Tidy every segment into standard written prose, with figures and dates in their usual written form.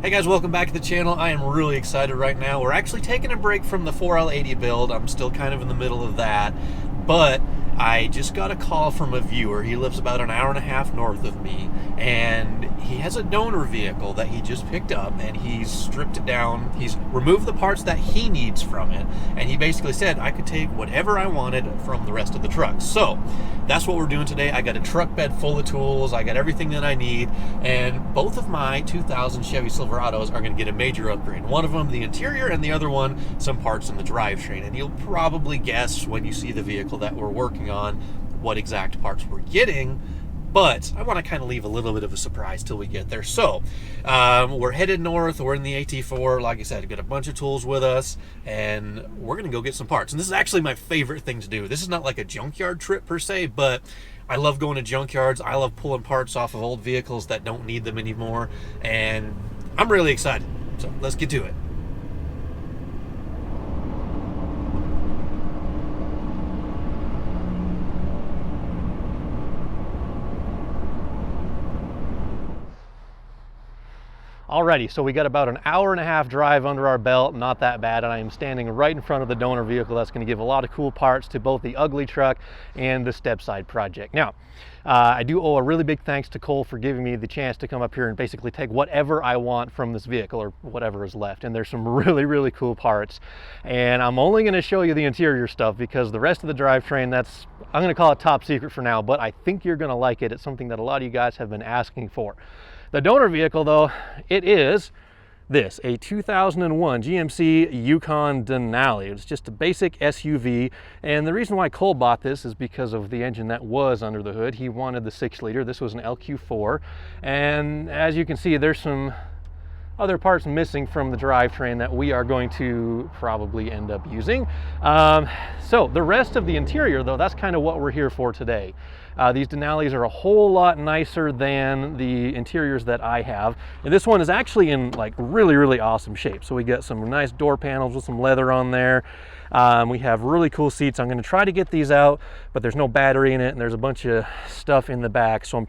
Hey guys, welcome back to the channel. I am really excited right now. We're actually taking a break from the 4L80 build. I'm still kind of in the middle of that, but I just got a call from a viewer. He lives about an hour and a half north of me, and he has a donor vehicle that he just picked up, and he's stripped it down. He's removed the parts that he needs from it, and he basically said I could take whatever I wanted from the rest of the truck. So that's what we're doing today. I got a truck bed full of tools. I got everything that I need, and both of my 2000 Chevy Silverados are going to get a major upgrade. One of them, the interior, and the other one, some parts in the drivetrain. And you'll probably guess when you see the vehicle that we're working on what exact parts we're getting, but I want to kind of leave a little bit of a surprise till we get there. So we're headed north. We're in the AT4. Like I said, got a bunch of tools with us, and we're gonna go get some parts. And this is actually my favorite thing to do. This is not like a junkyard trip per se, but I love going to junkyards. I love pulling parts off of old vehicles that don't need them anymore, and I'm really excited. So let's get to it. Alrighty, so we got about an hour and a half drive under our belt, not that bad, and I am standing right in front of the donor vehicle that's going to give a lot of cool parts to both the UglyTruck and the Stepside project. Now, I do owe a really big thanks to Cole for giving me the chance to come up here and basically take whatever I want from this vehicle, or whatever is left, and there's some really cool parts. And I'm only going to show you the interior stuff because the rest of the drivetrain, that's, I'm going to call it top secret for now, but I think you're going to like it. It's something that a lot of you guys have been asking for. The donor vehicle, though, it is this, a 2001 GMC Yukon Denali. It's just a basic SUV, and the reason why Cole bought this is because of the engine that was under the hood. He wanted the 6-liter. This was an LQ4, and as you can see, there's some other parts missing from the drivetrain that we are going to probably end up using. So the rest of the interior, though, that's kind of what we're here for today. These Denalis are a whole lot nicer than the interiors that I have. And this one is actually in like really awesome shape. So we got some nice door panels with some leather on there. We have really cool seats. I'm going to try to get these out, but there's no battery in it, and there's a bunch of stuff in the back. So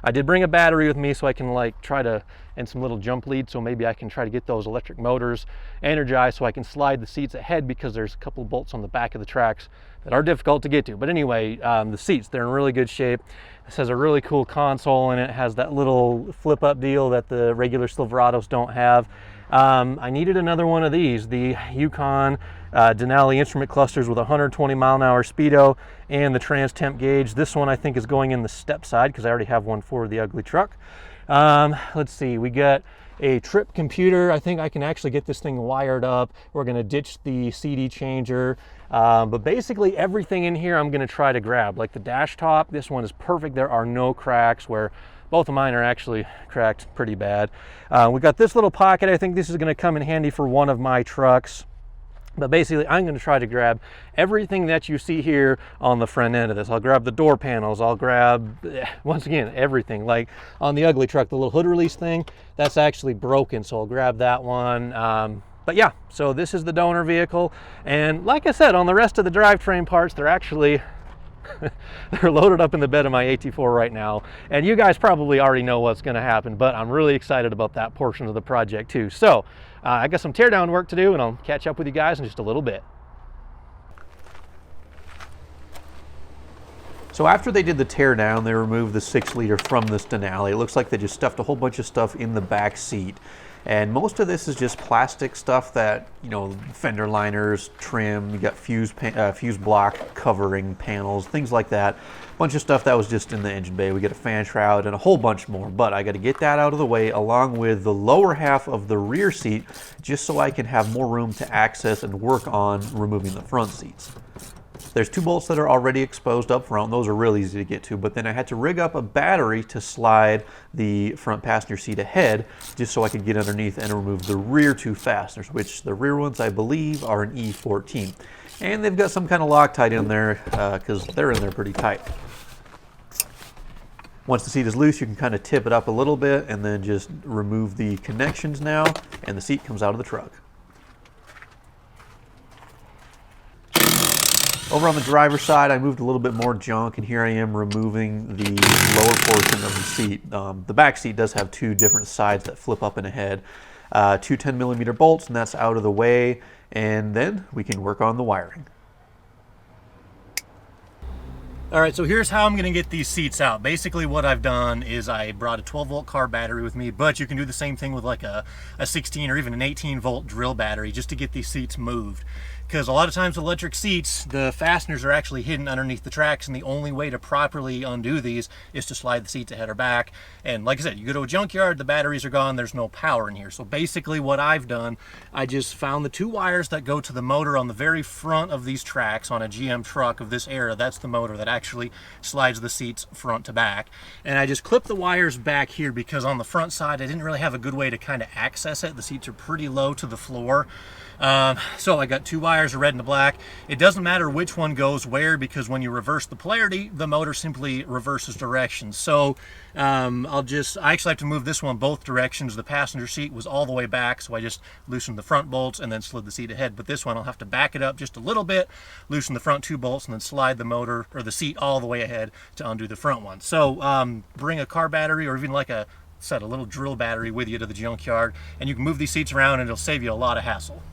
I did bring a battery with me so I can like try to, and some little jump leads, so maybe I can try to get those electric motors energized so I can slide the seats ahead, because there's a couple of bolts on the back of the tracks that are difficult to get to. But anyway, the seats, they're in really good shape. This has a really cool console, and it has that little flip up deal that the regular Silverados don't have. I needed another one of these, the Yukon Denali instrument clusters with 120 mile-an-hour speedo and the trans temp gauge. This one I think is going in the step side because I already have one for the UglyTruck. Let's see, we got a trip computer. I think I can actually get this thing wired up. We're going to ditch the CD changer, but basically everything in here I'm going to try to grab. Like the dash top, this one is perfect. There are no cracks, where both of mine are actually cracked pretty bad. We got this little pocket. I think this is going to come in handy for one of my trucks. But basically, I'm going to try to grab everything that you see here on the front end of this. I'll grab the door panels. I'll grab, once again, everything. Like on the UglyTruck, the little hood release thing, that's actually broken, so I'll grab that one. But yeah, so this is the donor vehicle. And like I said, on the rest of the drivetrain parts, they're actually they're loaded up in the bed of my AT4 right now, and you guys probably already know what's going to happen, but I'm really excited about that portion of the project too. So I got some teardown work to do, and I'll catch up with you guys in just a little bit. So after they did the teardown, they removed the 6-liter from this Denali. It looks like they just stuffed a whole bunch of stuff in the back seat. And most of this is just plastic stuff that, you know, fender liners, trim, you got fuse block covering panels, things like that. Bunch of stuff that was just in the engine bay. We got a fan shroud and a whole bunch more, but I got to get that out of the way along with the lower half of the rear seat, just so I can have more room to access and work on removing the front seats. There's 2 bolts that are already exposed up front. Those are really easy to get to, but then I had to rig up a battery to slide the front passenger seat ahead, just so I could get underneath and remove the rear 2 fasteners, which the rear ones I believe are an E14. And they've got some kind of Loctite in there because they're in there pretty tight. Once the seat is loose, you can kind of tip it up a little bit and then just remove the connections now, and the seat comes out of the truck. Over on the driver's side, I moved a little bit more junk, and here I am removing the lower portion of the seat. The back seat does have two different sides that flip up and ahead. Two 10mm bolts, and that's out of the way, and then we can work on the wiring. All right, so here's how I'm gonna get these seats out. Basically what I've done is I brought a 12-volt car battery with me, but you can do the same thing with like a 16 or even an 18-volt drill battery just to get these seats moved. Because a lot of times with electric seats, the fasteners are actually hidden underneath the tracks, and the only way to properly undo these is to slide the seats ahead or back. And like I said, you go to a junkyard, the batteries are gone, there's no power in here. So basically what I've done, I just found the two wires that go to the motor on the very front of these tracks on a GM truck of this era. That's the motor that actually slides the seats front to back. And I just clipped the wires back here because on the front side, I didn't really have a good way to kind of access it. The seats are pretty low to the floor. So I got two wires, a red and a black. It doesn't matter which one goes where, because when you reverse the polarity, the motor simply reverses directions. So I actually have to move this one both directions. The passenger seat was all the way back, so I just loosened the front bolts and then slid the seat ahead. But this one I'll have to back it up just a little bit, loosen the front two bolts, and then slide the motor or the seat all the way ahead to undo the front one. So bring a car battery or even like a little drill battery with you to the junkyard, and you can move these seats around and it'll save you a lot of hassle.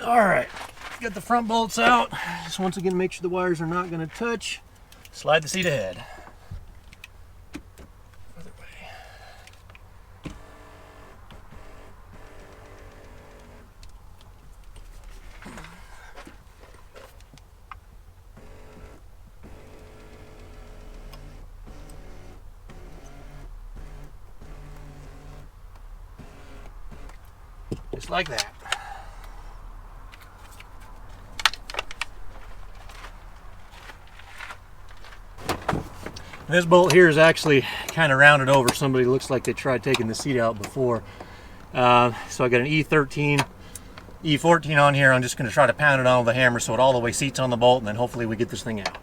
All right, got the front bolts out. Just once again, make sure the wires are not going to touch. Slide the seat ahead. Other way. Just like that. This bolt here is actually kind of rounded over. Somebody looks like they tried taking the seat out before. So I got an E13, E14 on here. I'm just going to try to pound it on with a hammer so it all the way seats on the bolt, and then hopefully we get this thing out.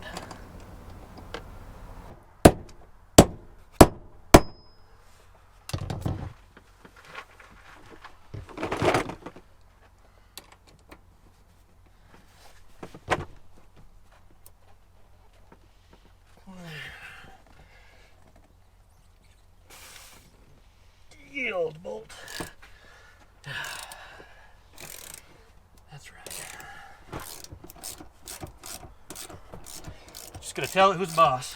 Yield bolt. That's right. Just gonna tell it who's boss.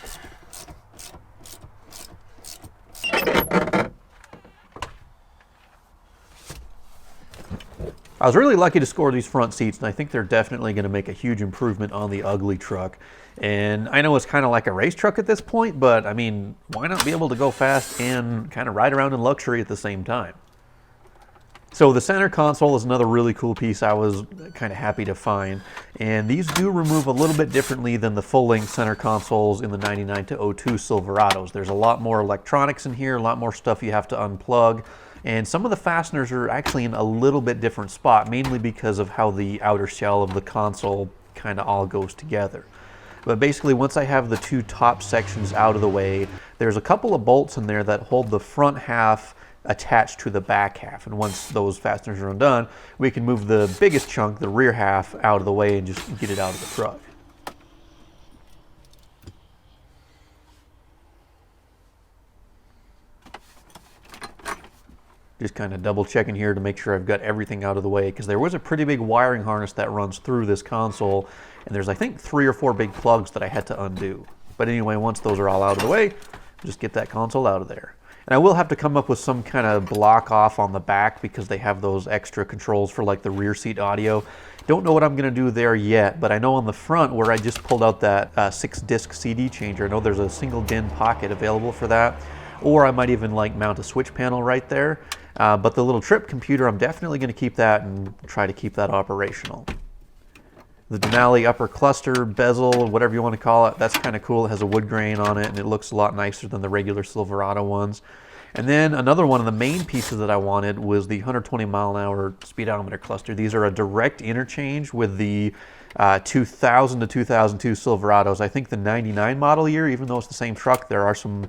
I was really lucky to score these front seats, and I think they're definitely going to make a huge improvement on the UglyTruck. And I know it's kind of like a race truck at this point, but I mean, why not be able to go fast and kind of ride around in luxury at the same time? So the center console is another really cool piece I was kind of happy to find. And these do remove a little bit differently than the full-length center consoles in the 99 to 02 Silverados. There's a lot more electronics in here, a lot more stuff you have to unplug. And some of the fasteners are actually in a little bit different spot, mainly because of how the outer shell of the console kind of all goes together. But basically, once I have the two top sections out of the way, there's a couple of bolts in there that hold the front half attached to the back half. And once those fasteners are undone, we can move the biggest chunk, the rear half, out of the way and just get it out of the truck. Just kind of double checking here to make sure I've got everything out of the way, because there was a pretty big wiring harness that runs through this console, and there's I think 3 or 4 big plugs that I had to undo. But anyway, once those are all out of the way, just get that console out of there. And I will have to come up with some kind of block off on the back, because they have those extra controls for like the rear seat audio. Don't know what I'm going to do there yet, but I know on the front where I just pulled out that 6-disc CD changer, I know there's a single DIN pocket available for that. Or I might even like mount a switch panel right there. But the little trip computer, I'm definitely going to keep that and try to keep that operational. The Denali upper cluster, bezel, whatever you want to call it, that's kind of cool. It has a wood grain on it, and it looks a lot nicer than the regular Silverado ones. And then another one of the main pieces that I wanted was the 120 mile an hour speedometer cluster. These are a direct interchange with the 2000 to 2002 Silverados. I think the 99 model year, even though it's the same truck, there are some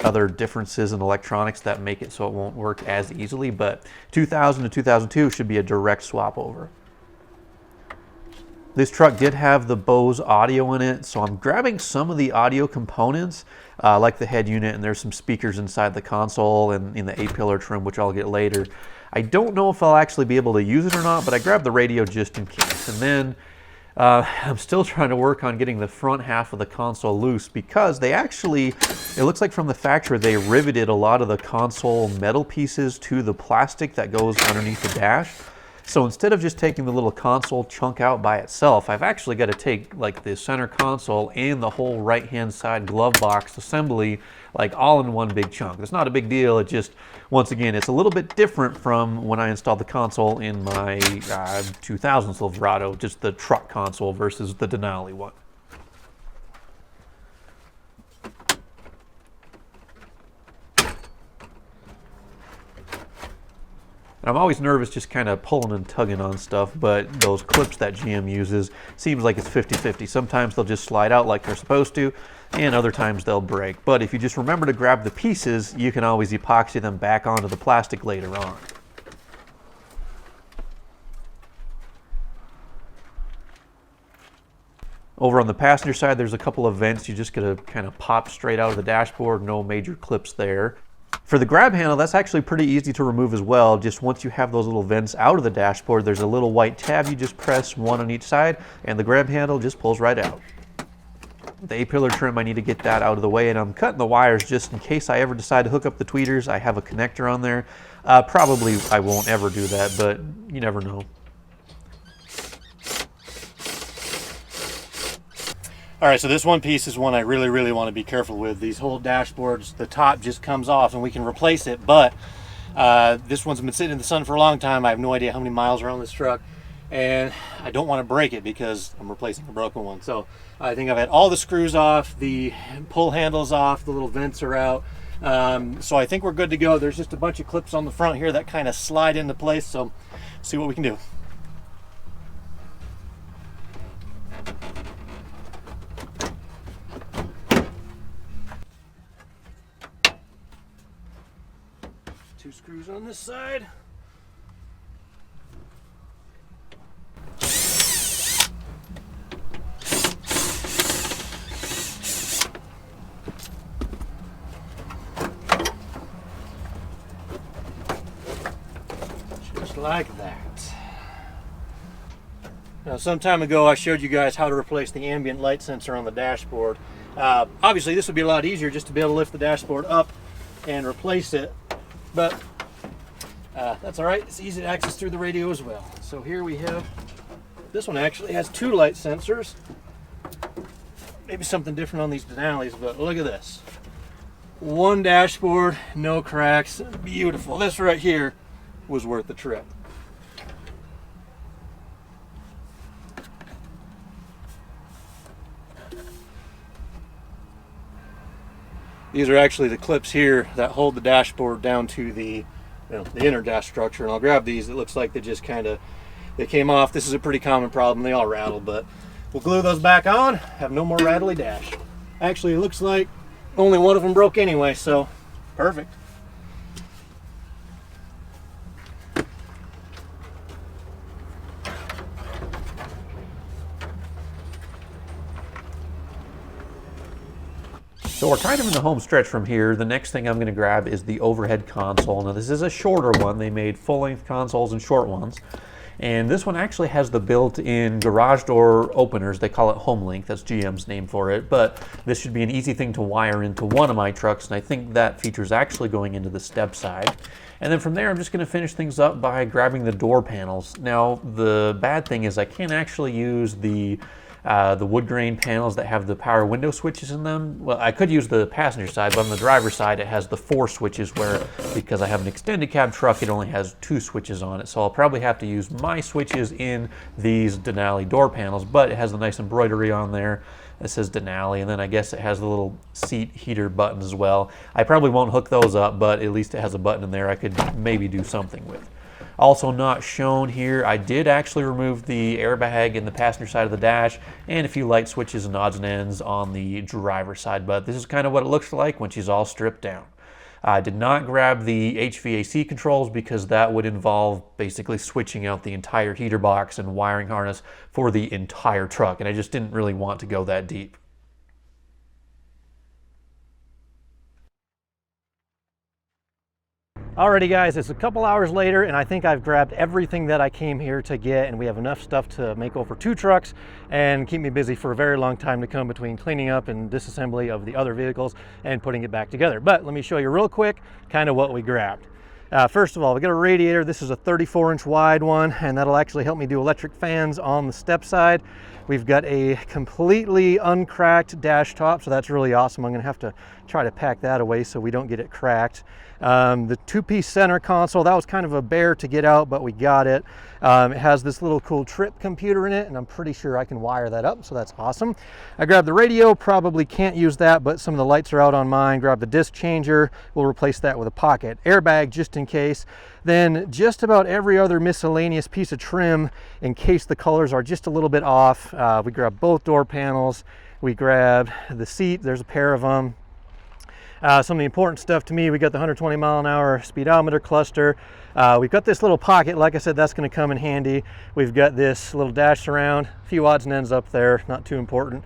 other differences in electronics that make it so it won't work as easily, but 2000 to 2002 should be a direct swap over. This truck did have the Bose audio in it, so I'm grabbing some of the audio components, like the head unit, and there's some speakers inside the console and in the A-pillar trim, which I'll get later. I don't know if I'll actually be able to use it or not, but I grabbed the radio just in case. And then I'm still trying to work on getting the front half of the console loose, because they actually, it looks like from the factory, they riveted a lot of the console metal pieces to the plastic that goes underneath the dash. So instead of just taking the little console chunk out by itself, I've actually got to take like the center console and the whole right-hand side glove box assembly, like all in one big chunk. It's not a big deal. It just, once again, it's a little bit different from when I installed the console in my 2000 Silverado, just the truck console versus the Denali one. And I'm always nervous just kind of pulling and tugging on stuff, but those clips that GM uses, seems like it's 50-50. Sometimes they'll just slide out like they're supposed to, and other times they'll break. But if you just remember to grab the pieces, you can always epoxy them back onto the plastic later on. Over on the passenger side, there's a couple of vents you just gotta kind of pop straight out of the dashboard, no major clips there. For the grab handle, that's actually pretty easy to remove as well. Just once you have those little vents out of the dashboard, there's a little white tab you just press, one on each side, and the grab handle just pulls right out. The A-pillar trim, I need to get that out of the way, and I'm cutting the wires just in case I ever decide to hook up the tweeters. I have a connector on there. Probably I won't ever do that, but you never know. All right, so this one piece is one I really want to be careful with. These whole dashboards, the top just comes off and we can replace it, but this one's been sitting in the sun for a long time. I have no idea how many miles are on this truck, and I don't want to break it because I'm replacing a broken one. So I think I've had all the screws off, the pull handles off, the little vents are out. So I think we're good to go. There's just a bunch of clips on the front here that kind of slide into place, so see what we can do. Two screws on this side. Just like that. Now, some time ago I showed you guys how to replace the ambient light sensor on the dashboard. Obviously this would be a lot easier just to be able to lift the dashboard up and replace it, but that's all right. It's easy to access through the radio as well. So here we have, this one actually has two light sensors. Maybe something different on these Denalis, but look at this. One dashboard, no cracks, beautiful. This right here was worth the trip. These are actually the clips here that hold the dashboard down to the, the inner dash structure. And I'll grab these. It looks like they just they came off. This is a pretty common problem. They all rattle, but we'll glue those back on. Have no more rattly dash. Actually, it looks like only one of them broke anyway, so perfect. So we're kind of in the home stretch from here. The next thing I'm going to grab is the overhead console. Now this is a shorter one. They made full-length consoles and short ones. And this one actually has the built-in garage door openers. They call it Home Link. That's GM's name for it. But this should be an easy thing to wire into one of my trucks, and I think that feature is actually going into the step side. And then from there, I'm just going to finish things up by grabbing the door panels. Now, the bad thing is I can't actually use the the wood grain panels that have the power window switches in them. Well, I could use the passenger side, but on the driver's side it has the 4 switches where, because I have an extended cab truck, it only has 2 switches on it. So I'll probably have to use my switches in these Denali door panels, but it has the nice embroidery on there. It says Denali, and then I guess it has the little seat heater buttons as well. I probably won't hook those up, but at least it has a button in there I could maybe do something with. Also not shown here, I did actually remove the airbag in the passenger side of the dash and a few light switches and odds and ends on the driver's side, but this is kind of what it looks like when she's all stripped down. I did not grab the HVAC controls because that would involve basically switching out the entire heater box and wiring harness for the entire truck, and I just didn't really want to go that deep. Alrighty guys, it's a couple hours later and I think I've grabbed everything that I came here to get, and we have enough stuff to make over 2 trucks and keep me busy for a very long time to come between cleaning up and disassembly of the other vehicles and putting it back together. But let me show you real quick kind of what we grabbed. First of all, we got a radiator. This is a 34-inch wide one, and that'll actually help me do electric fans on the step side. We've got a completely uncracked dash top, so that's really awesome. I'm gonna have to try to pack that away so we don't get it cracked. The 2-piece center console, that was kind of a bear to get out, but we got it. It has this little cool trip computer in it, and I'm pretty sure I can wire that up, so that's awesome. I grabbed the radio, probably can't use that, but some of the lights are out on mine. Grab the disc changer, we'll replace that with a pocket airbag just in case. Then just about every other miscellaneous piece of trim in case the colors are just a little bit off. We grabbed both door panels, we grabbed the seat, there's a pair of them. Some of the important stuff to me, we got the 120 mile an hour speedometer cluster. We've got this little pocket, like I said, that's going to come in handy. We've got this little dash surround, a few odds and ends up there, not too important.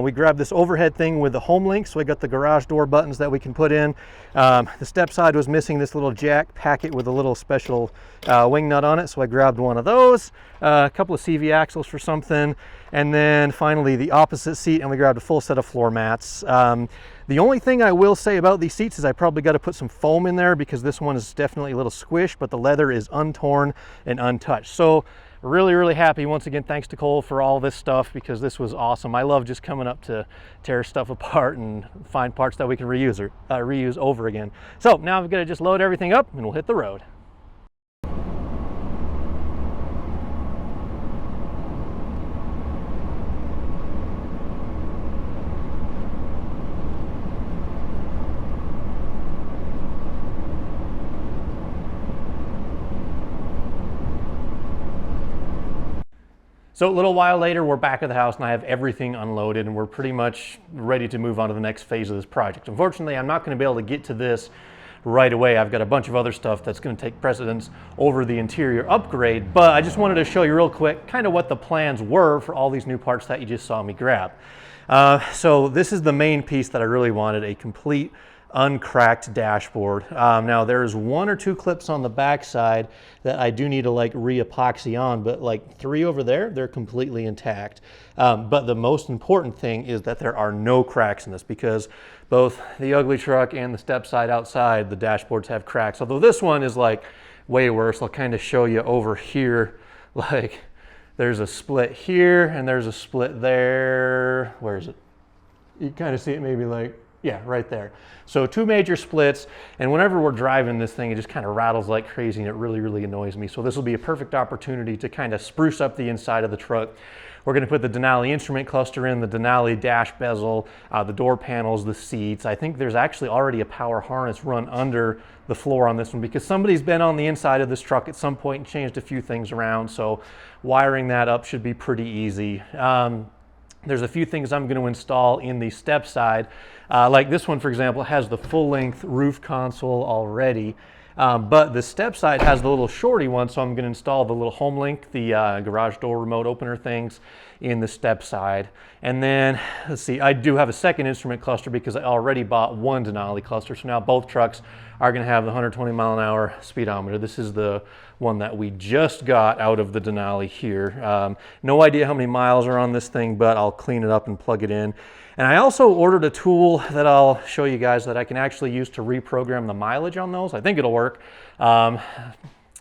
We grabbed this overhead thing with the home link, so we got the garage door buttons that we can put in. The step side was missing this little jack packet with a little special wing nut on it, so I grabbed one of those. A couple of CV axles for something, and then finally the opposite seat, and we grabbed a full set of floor mats. The only thing I will say about these seats is I probably got to put some foam in there because this one is definitely a little squished, but the leather is untorn and untouched. So really happy. Once again, thanks to Cole for all this stuff because this was awesome. I love just coming up to tear stuff apart and find parts that we can reuse or reuse over again. So now I've got to just load everything up and we'll hit the road. So a little while later, we're back at the house and I have everything unloaded and we're pretty much ready to move on to the next phase of this project. Unfortunately, I'm not going to be able to get to this right away. I've got a bunch of other stuff that's going to take precedence over the interior upgrade, but I just wanted to show you real quick kind of what the plans were for all these new parts that you just saw me grab. So this is the main piece that I really wanted, a complete uncracked dashboard. Now there's 1 or 2 clips on the back side that I do need to like re-epoxy on, but like 3 over there, they're completely intact. But the most important thing is that there are no cracks in this because both the UglyTruck and the step side outside, the dashboards have cracks. Although this one is like way worse. I'll kind of show you over here, like there's a split here and there's a split there. Where is it? You kind of see it maybe like, yeah, right there. So 2 major splits, and whenever we're driving this thing, it just kind of rattles like crazy and it really annoys me. So this will be a perfect opportunity to kind of spruce up the inside of the truck. We're going to put the Denali instrument cluster in, the Denali dash bezel, the door panels, the seats. I think there's actually already a power harness run under the floor on this one because somebody's been on the inside of this truck at some point and changed a few things around. So wiring that up should be pretty easy. There's a few things I'm going to install in the step side. Like this one, for example, has the full-length roof console already, but the step side has the little shorty one, so I'm going to install the little home link, the garage door remote opener things in the step side. And then, let's see, I do have a second instrument cluster because I already bought 1 Denali cluster, so now both trucks are going to have the 120 mile an hour speedometer. This is the one that we just got out of the Denali here. No idea how many miles are on this thing, but I'll clean it up and plug it in. And I also ordered a tool that I'll show you guys that I can actually use to reprogram the mileage on those. I think it'll work.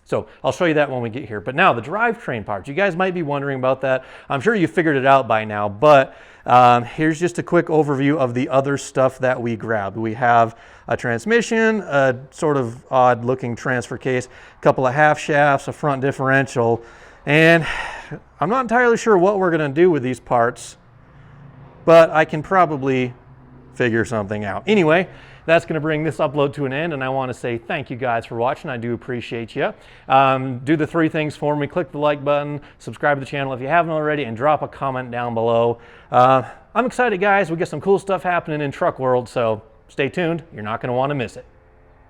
So I'll show you that when we get here. But now the drivetrain parts, you guys might be wondering about that. I'm sure you figured it out by now, but here's just a quick overview of the other stuff that we grabbed. We have a transmission, a sort of odd looking transfer case, a couple of half shafts, a front differential, and I'm not entirely sure what we're gonna do with these parts, but I can probably figure something out. Anyway, that's going to bring this upload to an end, and I want to say thank you guys for watching. I do appreciate you. Do the 3 things for me. Click the like button, subscribe to the channel if you haven't already, and drop a comment down below. I'm excited, guys. We got some cool stuff happening in truck world, so stay tuned. You're not going to want to miss it.